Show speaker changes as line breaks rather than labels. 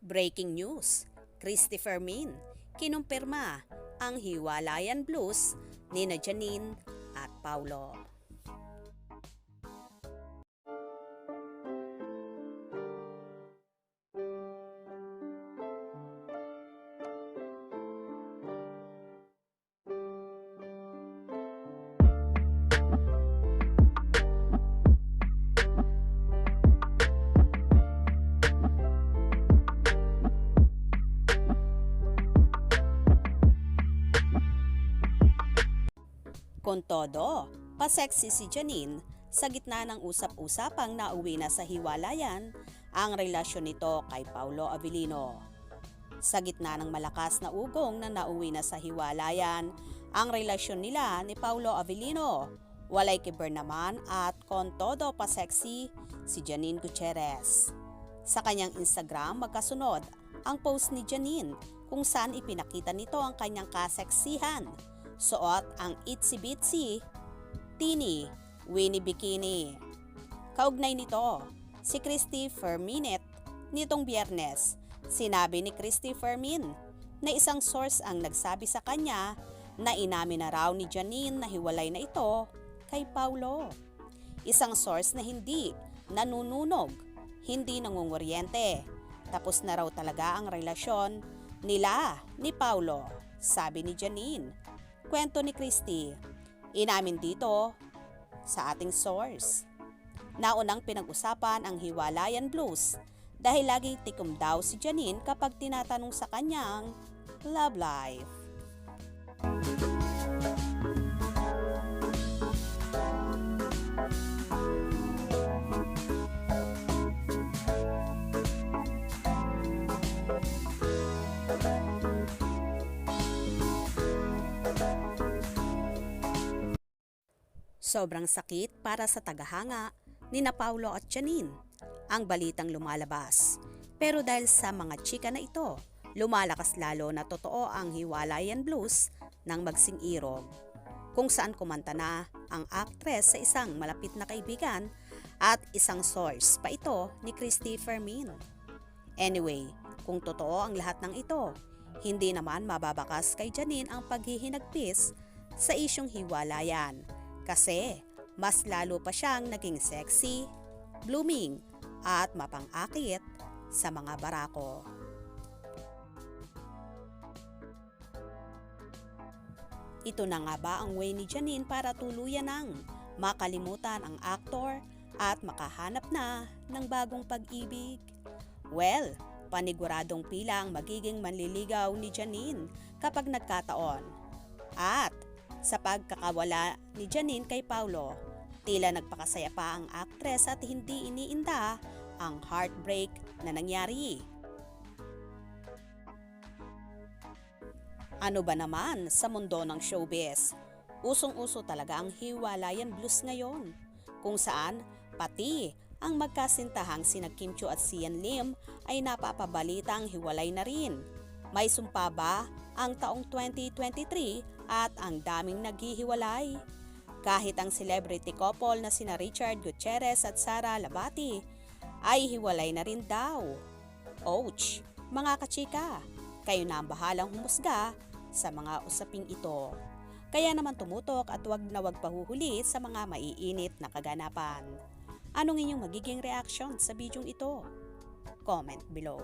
Breaking news, Christy Fermin, kinumpirma ang hiwalayan blues ni Janine at Paulo. Con todo, pa-sexy si Janine sa gitna ng usap-usapang nauwi na sa hiwalayan ang relasyon nito kay Paulo Avellino. Sa gitna ng malakas na ugong na nauwi na sa hiwalayan ang relasyon nila ni Paulo Avellino, walay kiber naman at con todo pa-sexy si Janine Gutierrez. Sa kanyang Instagram magkasunod ang post ni Janine kung saan ipinakita nito ang kanyang kaseksihan. Suot ang itsy-bitsy, teeny, Winnie bikini. Kaugnay nito, si Christy Fermin nitong Biyernes, sinabi ni Christy Fermin na isang source ang nagsabi sa kanya na inamin na raw ni Janine na hiwalay na ito kay Paulo. Isang source na hindi nanununog, hindi nangunguryente. Tapos na raw talaga ang relasyon nila ni Paulo, sabi ni Janine. Kwento ni Christy, inamin dito sa ating source. Naunang pinag-usapan ang hiwalayan blues dahil laging tikom daw si Janine kapag tinatanong sa kanyang love life. Sobrang sakit para sa tagahanga ni na Paulo at Janine ang balitang lumalabas. Pero dahil sa mga chika na ito, lumalakas lalo na totoo ang hiwalayan blues ng Magsing Irog, kung saan kumanta na ang aktres sa isang malapit na kaibigan at isang source pa ito ni Christy Fermin. Anyway, kung totoo ang lahat ng ito, hindi naman mababakas kay Janine ang paghihinagpis sa isyong hiwalayan. Kasi mas lalo pa siyang naging sexy, blooming at mapang-akit sa mga barako. Ito na nga ba ang way ni Janine para tuluyan ng makalimutan ang aktor at makahanap na ng bagong pag-ibig? Well, paniguradong pila ang magiging manliligaw ni Janine kapag nagkataon. At sa pagkakawala ni Janine kay Paulo, tila nagpakasaya pa ang aktres at hindi iniinda ang heartbreak na nangyari. Ano ba naman sa mundo ng showbiz? Usong-uso talaga ang hiwalayan blues ngayon, kung saan pati ang magkasintahang sina Kim Chiu at Sian Lim ay napapabalitang hiwalay na rin. May sumpa ba ang taong 2023 at ang daming naghihiwalay? Kahit ang celebrity couple na sina Richard Gutierrez at Sara Labati ay hiwalay na rin daw. Ouch! Mga kachika, kayo na ang bahalang humusga sa mga usaping ito. Kaya naman tumutok at wag na wag pahuhuli sa mga maiinit na kaganapan. Anong inyong magiging reaction sa bidyong ito? Comment below.